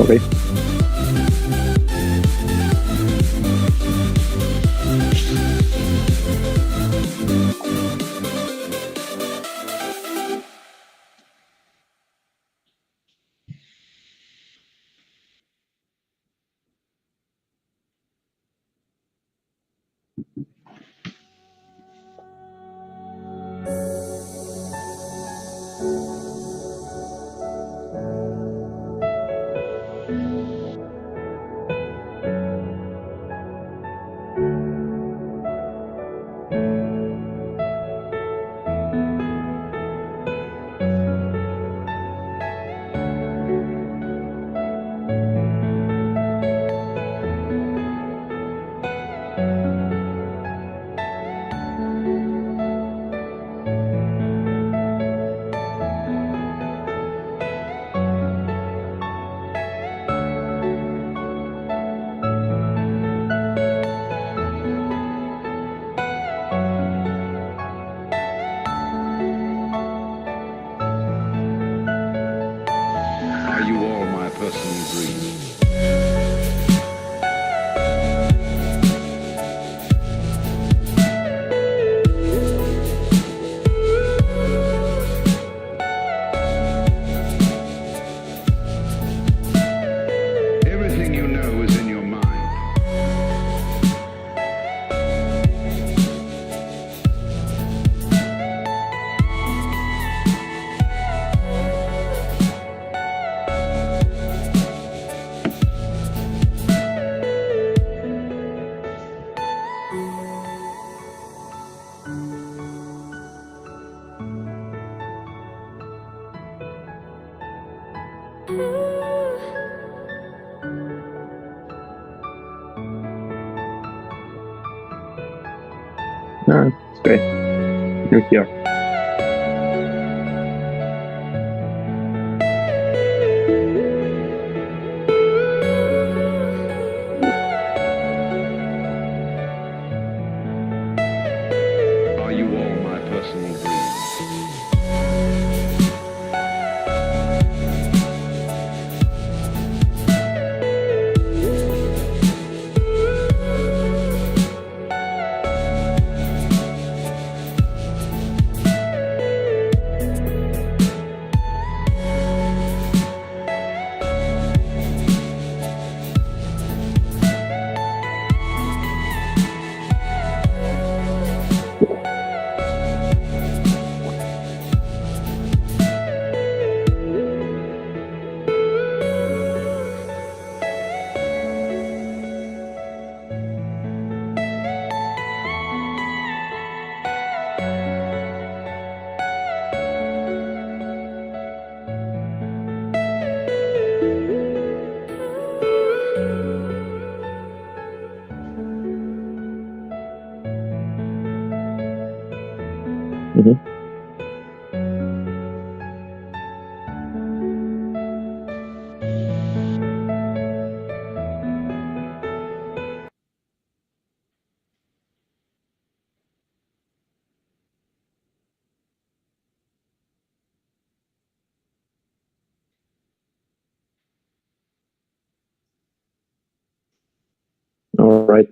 Okay. Are you all my personal dreams? Everything you know is in your mind. It's great. You're here. Are you all my personal dreams? Mhm. All right.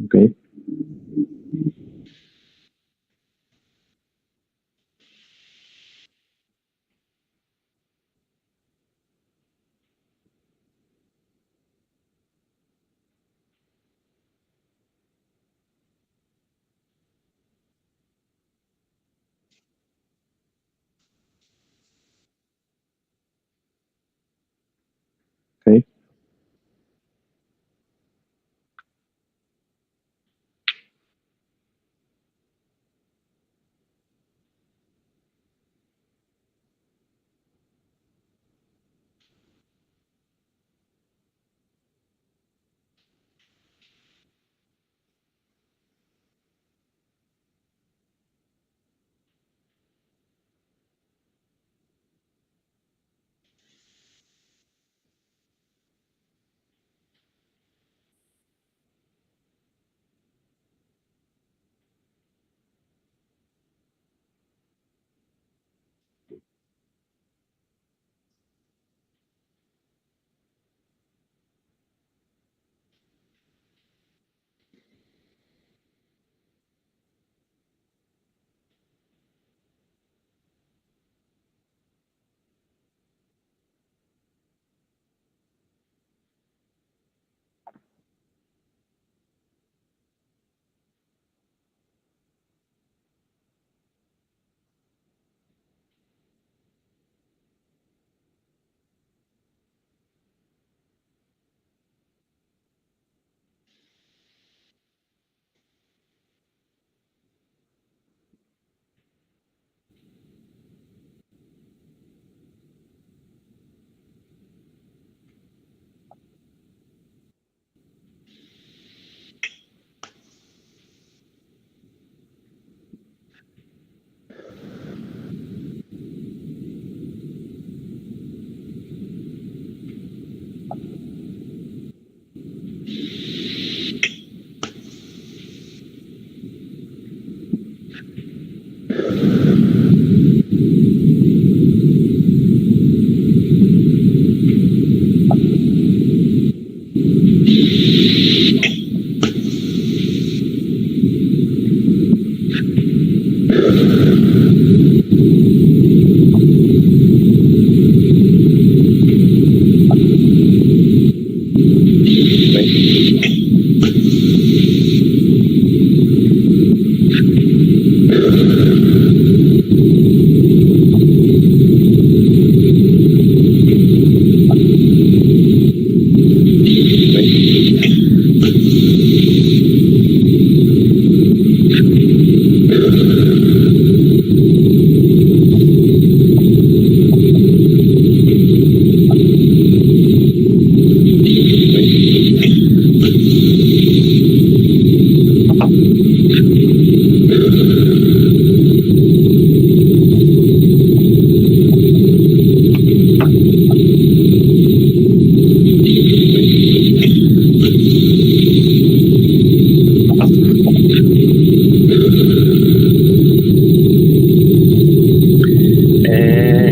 Okay. Okay.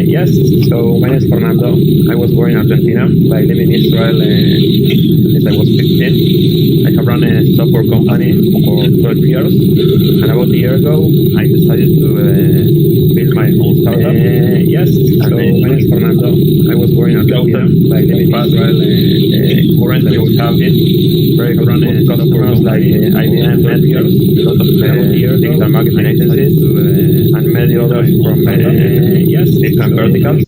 Yes, so my name is Fernando. I was born in Argentina, but I live in Israel since I was 15. I have run a software company for 12 years, and about a year ago, I decided to build my own startup. Yes, so my name is Fernando. I was born in Argentina, but I live in Israel. Currently, we have very good run customers like IBM, Netgears, a lot of digital marketing agencies, and many others from yes, different verticals.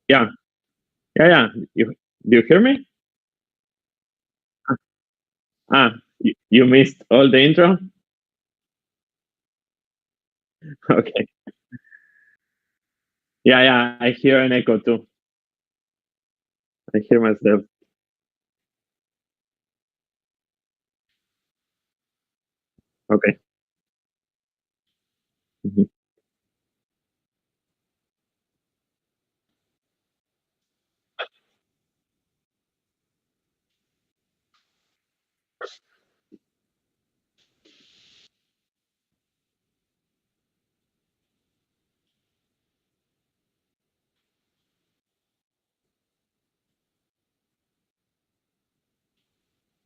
Yeah, yeah. Do you hear me? You missed all the intro? Okay. Yeah. I hear an echo too. I hear myself. Okay. Mhm.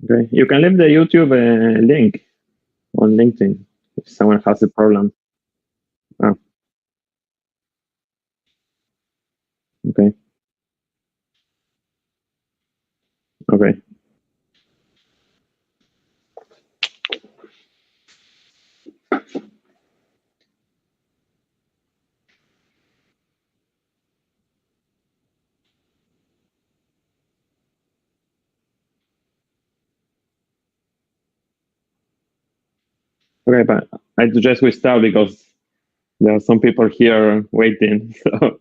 Okay. You can leave the YouTube link on LinkedIn if someone has a problem. Ah, okay. Okay. Okay, but I suggest we start because there are some people here waiting. So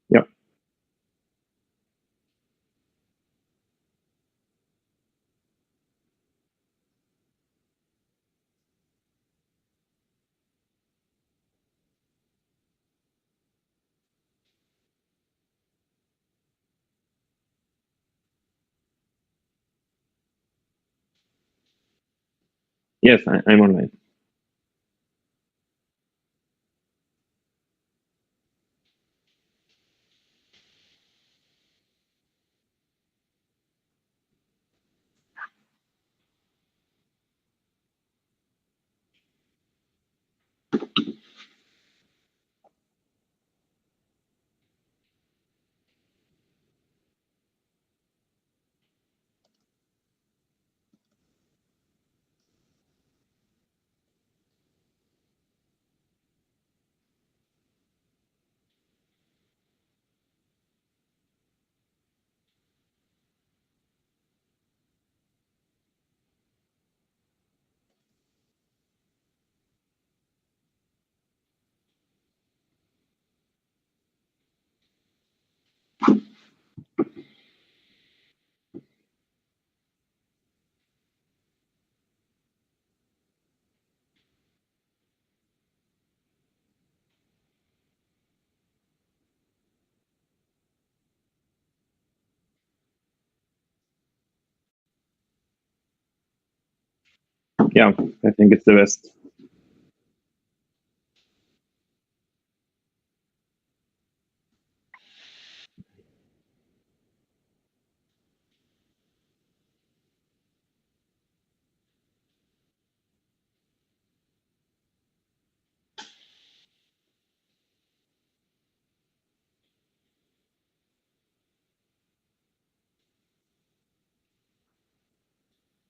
yeah. Yes, I'm online. Yeah, I think it's the best.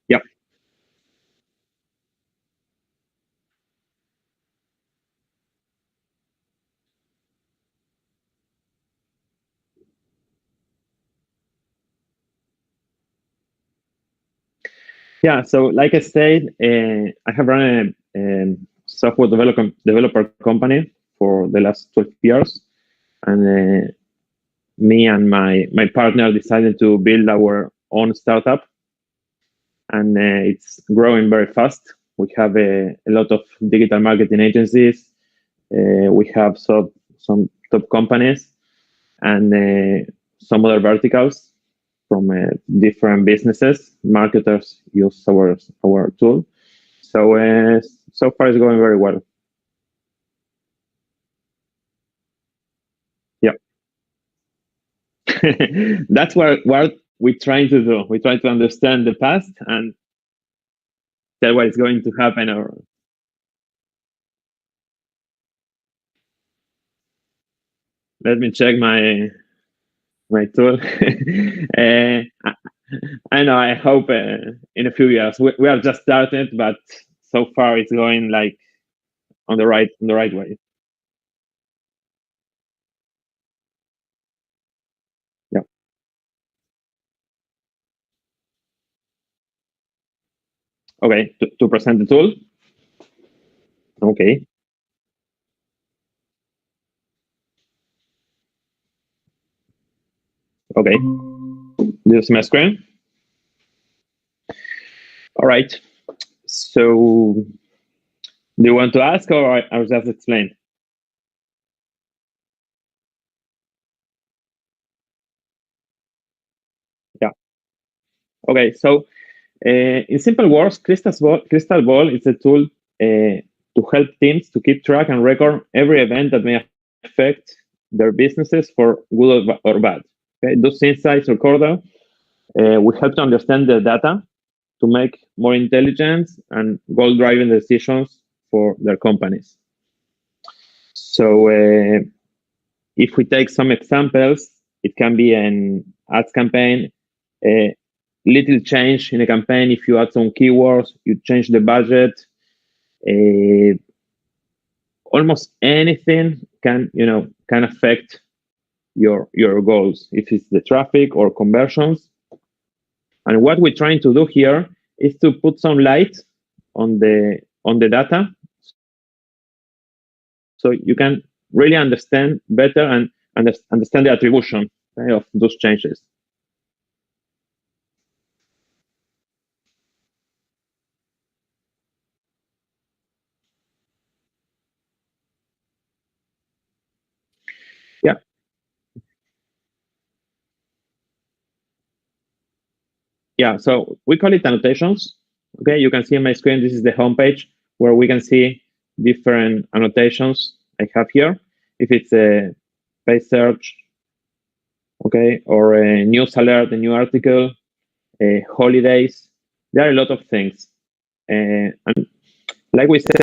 Yeah. Yeah. So, like I said, I have run a software developer company for the last 12 years, and me and my partner decided to build our own startup, and it's growing very fast. We have a lot of digital marketing agencies. We have some top companies and some other verticals from different businesses. Marketers use our tool. So so far it's going very well. Yeah, that's what we're trying to do. We try to understand the past and tell what is going to happen. Or let me check my tool. I know. I hope in a few years we are just started, but so far it's going like on the right way. Yeah. Okay. To present the tool. Okay. Okay. This is my screen. All right. So do you want to ask or I'll just explain? Okay, so in simple words, Crystal Ball is a tool to help teams to keep track and record every event that may affect their businesses for good or bad. Okay? Those insights recorded will help to understand the data to make more intelligent and goal-driven decisions for their companies. So if we take some examples, it can be an ads campaign, a little change in a campaign. If you add some keywords, you change the budget. Almost anything can affect your goals, if it's the traffic or conversions. And what we're trying to do here is to put some light on the data, so you can really understand better and understand the attribution of those changes. Yeah. Yeah, so we call it annotations. Okay, you can see on my screen, this is the homepage where we can see different annotations I have here. If it's a page search, okay, or a news alert, a new article, holidays, there are a lot of things. And like we said,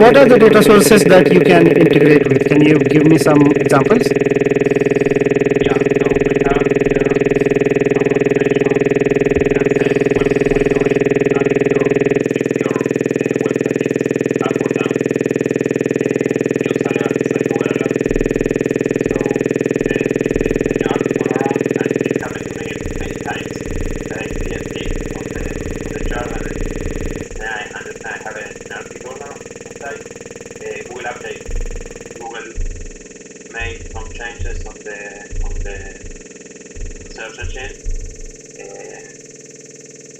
What are the data sources that you can integrate with? Can you give me some examples?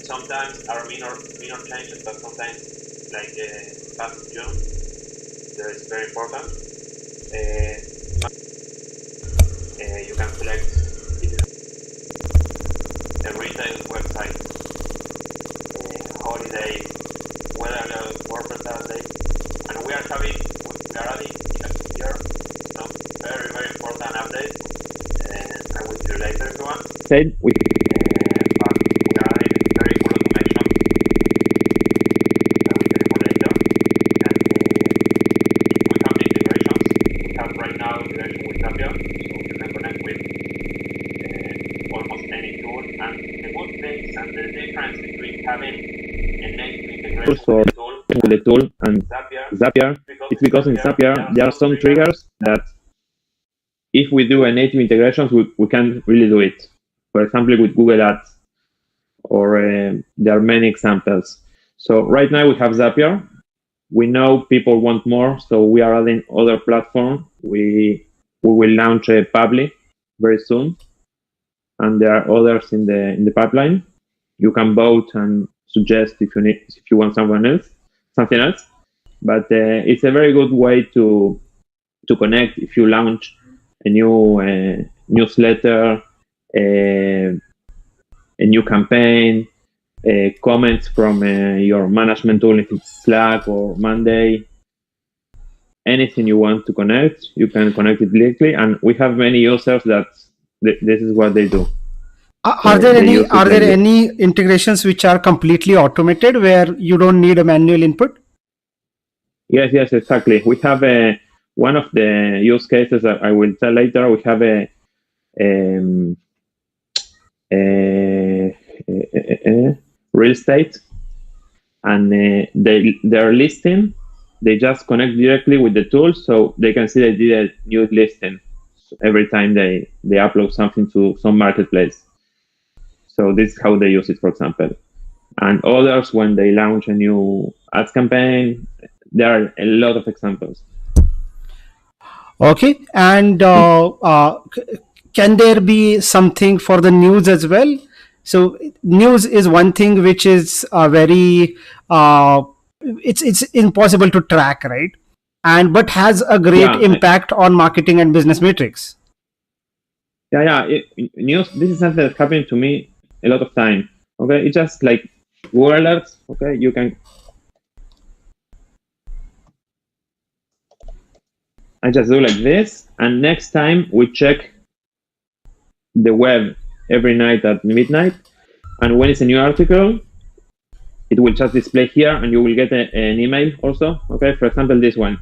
Sometimes are minor changes, but sometimes, like past June, there is very important. You can select a retail website, holidays, weather alert, WordPress update, and we are adding here some very important updates. I will do later if you want. Said we. Or with the tool and Zapier, it's because in Zapier there are some triggers that if we do a native integrations, we can't really do it. For example, with Google Ads, or there are many examples. So right now we have Zapier. We know people want more, so we are adding other platforms. We will launch a Publi very soon, and there are others in the pipeline. You can vote and suggest if you want something else. But it's a very good way to connect if you launch a new newsletter, a new campaign, comments from your management tool, if it's Slack or Monday. Anything you want to connect, you can connect it directly, and we have many users that this is what they do. Are there any integrations which are completely automated where you don't need a manual input? Yes, exactly. We have one of the use cases that I will tell later. We have a real estate, and their listing, they just connect directly with the tool, so they can see they did a new listing every time they upload something to some marketplace. So this is how they use it, for example. and others when they launch a new ads campaign. There are a lot of examples. Okay, and can there be something for the news as well? So news is one thing which is very it's impossible to track, right? And but has a great Yeah, impact on marketing and business metrics. news. This is something that's happening to me a lot of time. Okay, it's just like Google alerts. Okay, you can. I just do like this, and next time we check the web every night at midnight, and when it's a new article, it will just display here, and you will get an email also. Okay, for example, this one.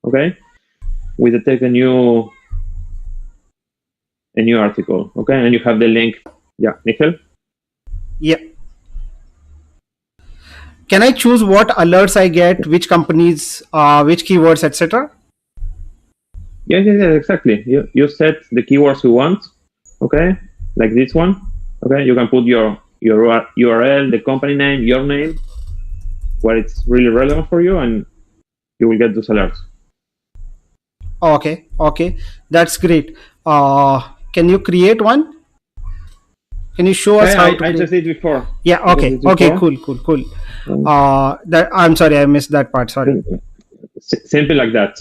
Okay, we detect a new article. Okay, and you have the link. Yeah, Michael. Yeah. Can I choose what alerts I get, which companies, which keywords, etc.? Yes, exactly. You set the keywords you want. Okay, like this one. Okay, you can put your URL, the company name, your name, where it's really relevant for you, and you will get those alerts. Okay, that's great. Can you create one? Can you show us how to I create? just did before. Yeah. Okay. Cool. That I'm sorry, I missed that part. Sorry. Simple like that.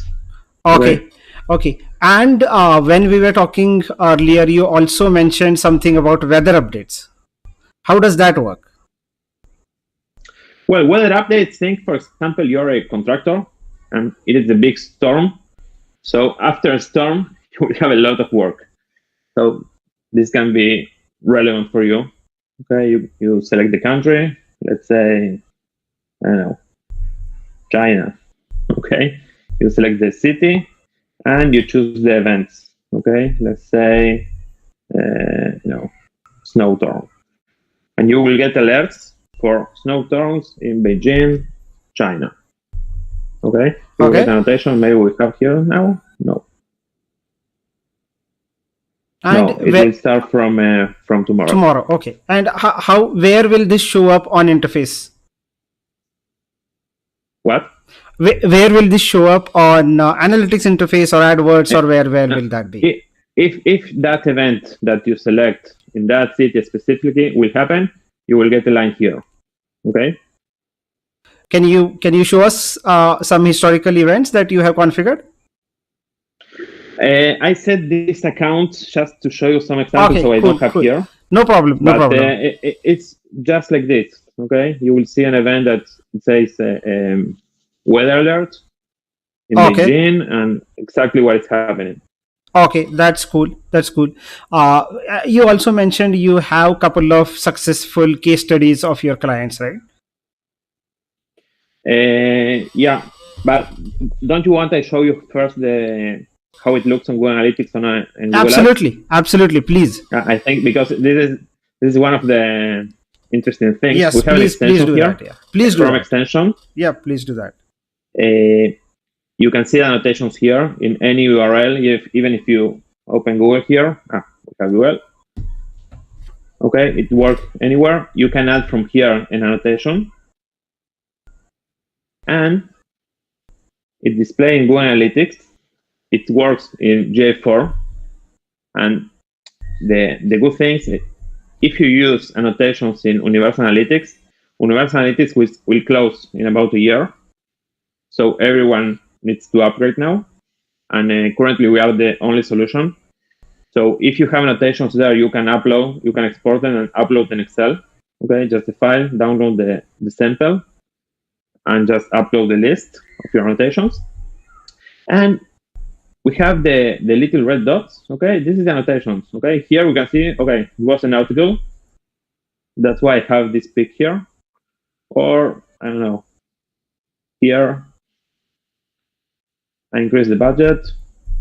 Okay. And when we were talking earlier, you also mentioned something about weather updates. How does that work? Well, weather updates. Think, for example, you're a contractor, and it is a big storm. So after a storm, you will have a lot of work. So this can be relevant for you. Okay, you select the country. Let's say, I don't know, China. Okay, you select the city, and you choose the events. Okay, let's say, snowstorm, and you will get alerts for snowstorms in Beijing, China. Okay, you will get annotation. Maybe we have here now. No. And no, it will start from tomorrow. Tomorrow, okay. And where will this show up on interface? What? Where will this show up on analytics interface or AdWords, or where will that be? If that event that you select in that city specifically will happen, you will get a line here. Okay. Can you show us some historical events that you have configured? I set this account just to show you some examples, so I don't have here. No problem. It's just like this. Okay, you will see an event that says weather alert in Beijing and exactly what is happening. Okay, that's cool. You also mentioned you have a couple of successful case studies of your clients, right? Yeah, but don't you want I show you first how it looks on Google Analytics on Google Absolutely, please. I think because this is one of the interesting things. Yes, we have an extension here. Please do that. Extension. Yeah, please do that. You can see annotations here in any URL. Even if you open Google here, we have Google. Okay, it works anywhere. You can add from here an annotation, and it displays in Google Analytics. It works in GA4, and the good thing is if you use annotations in Universal Analytics, will close in about a year. So everyone needs to upgrade now, and currently we are the only solution. So if you have annotations there, you can export them and upload in Excel. Okay, just a file, download the sample, and just upload the list of your annotations. And we have the little red dots. Okay, this is the annotations. Okay, here we can see, okay, it was an article. That's why I have this pic here. Or, I don't know, here, I increase the budget.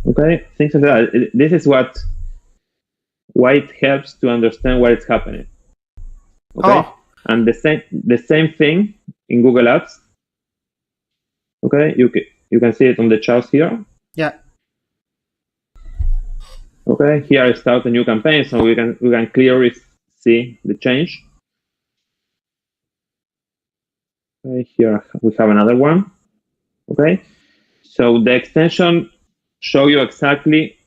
Okay, things like that. This is why it helps to understand what is happening. Okay, and the same thing in Google Ads. Okay, you can see it on the charts here. Yeah. Okay, here I start a new campaign, so we can clearly see the change. Okay, here we have another one. Okay, so the extension show you exactly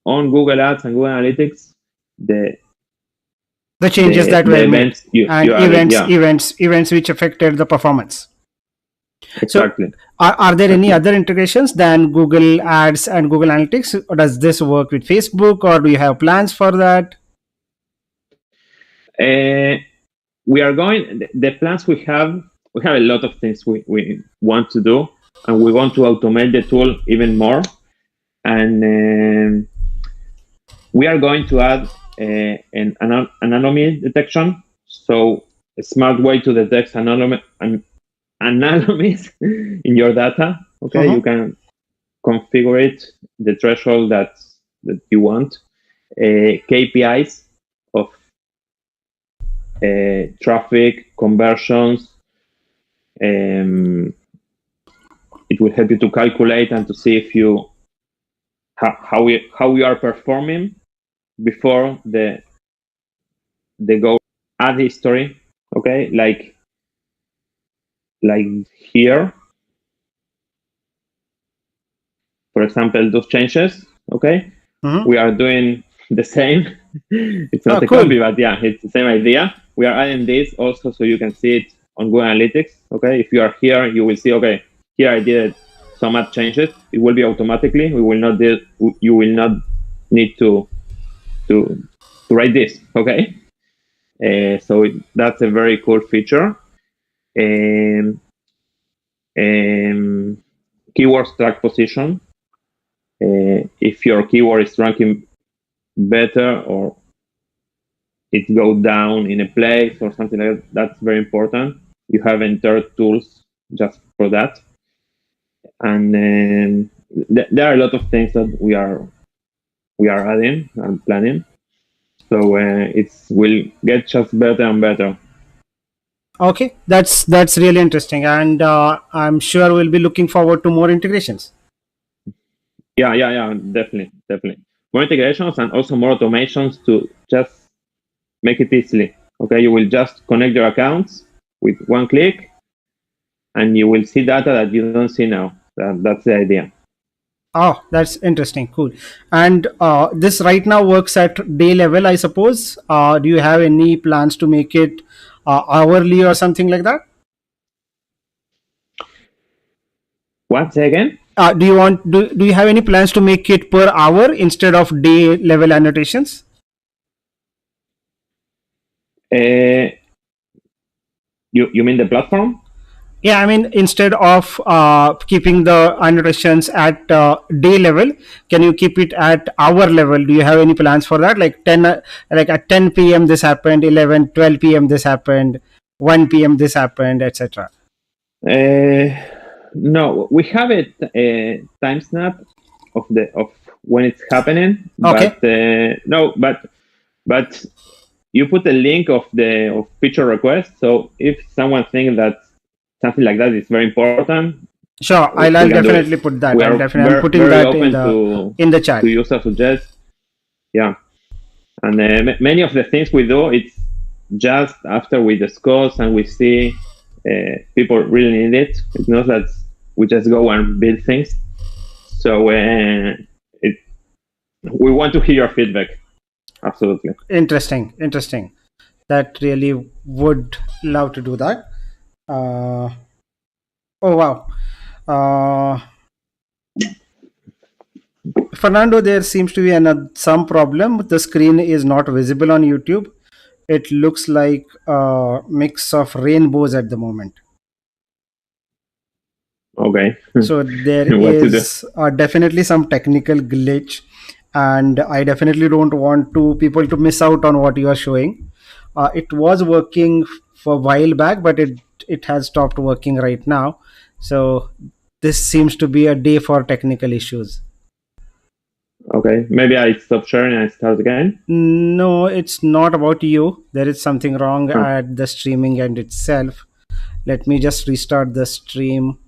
on Google Ads and Google Analytics the The changes that the were made events you and added. Yeah, events which affected the performance. So, exactly. are there any Exactly. other integrations than Google Ads and Google Analytics? Or does this work with Facebook, or do you have plans for that? Uh, we are going the plans we have a lot of things we want to do, and we want to automate the tool even more, and we are going to add an anomaly detection, so a smart way to detect anomalies in your data. Okay, you Mhm. can configure it the threshold that you want, KPIs of traffic conversions. It will help you to calculate and to see if you how you are performing before the go add history. Okay, like here, for example, those changes. Okay, Mhm. we are doing the same. It's Oh, not a cool. copy, but yeah, it's the same idea. We are adding this also so you can see it on Google Analytics. Okay, if you are here, you will see. Okay, here I did some add changes. It will be automatically. We will not do. You will not need to write this. Okay, so that's a very cool feature. Um, um, Keywords track position. If your keyword is ranking better or it goes down in a place or something like that, that's very important. You have entered tools just for that, and there are a lot of things that we are adding and planning. So it will get just better and better. Okay, that's really interesting, and I'm sure we'll be looking forward to more integrations. Yeah, definitely. More integrations and also more automations to just make it easily. Okay, you will just connect your accounts with one click, and you will see data that you don't see now. That's the idea. Oh, that's interesting. Cool. And this right now works at day level, I suppose. Do you have any plans to make it hourly or something like that? Once again, Do you have any plans to make it per hour instead of day level annotations? uh, you mean the platform? Yeah, I mean, instead of keeping the annotations at day level, can you keep it at hour level? Do you have any plans for that? Like 10, like at 10 p.m. this happened, 11, 12 p.m. this happened, 1 p.m. this happened, etc. Uh, no, we have a time snap of when it's happening, Okay, but no, but you put a link of feature request. So if someone thinks that something like that is very important, sure. we I'll can do it. definitely put that. We are I'm very putting very that open in the chat. to user suggest. Yeah, and many of the things we do, it's just after we discuss and we see people really need it. It's not that we just go and build things. So we want to hear your feedback. Absolutely. Interesting, interesting. That really would love to do that. Uh, oh wow. Uh, Fernando, there seems to be some problem. The screen is not visible on YouTube. It looks like a mix of rainbows at the moment. Okay. So there What to do? is definitely some technical glitch, and I definitely don't want to people to miss out on what you are showing. It was working for a while back, but it has stopped working right now. So this seems to be a day for technical issues. Okay. Maybe I stop sharing and I start again. No, it's not about you. There is something wrong Huh. at the streaming end itself. Let me just restart the stream.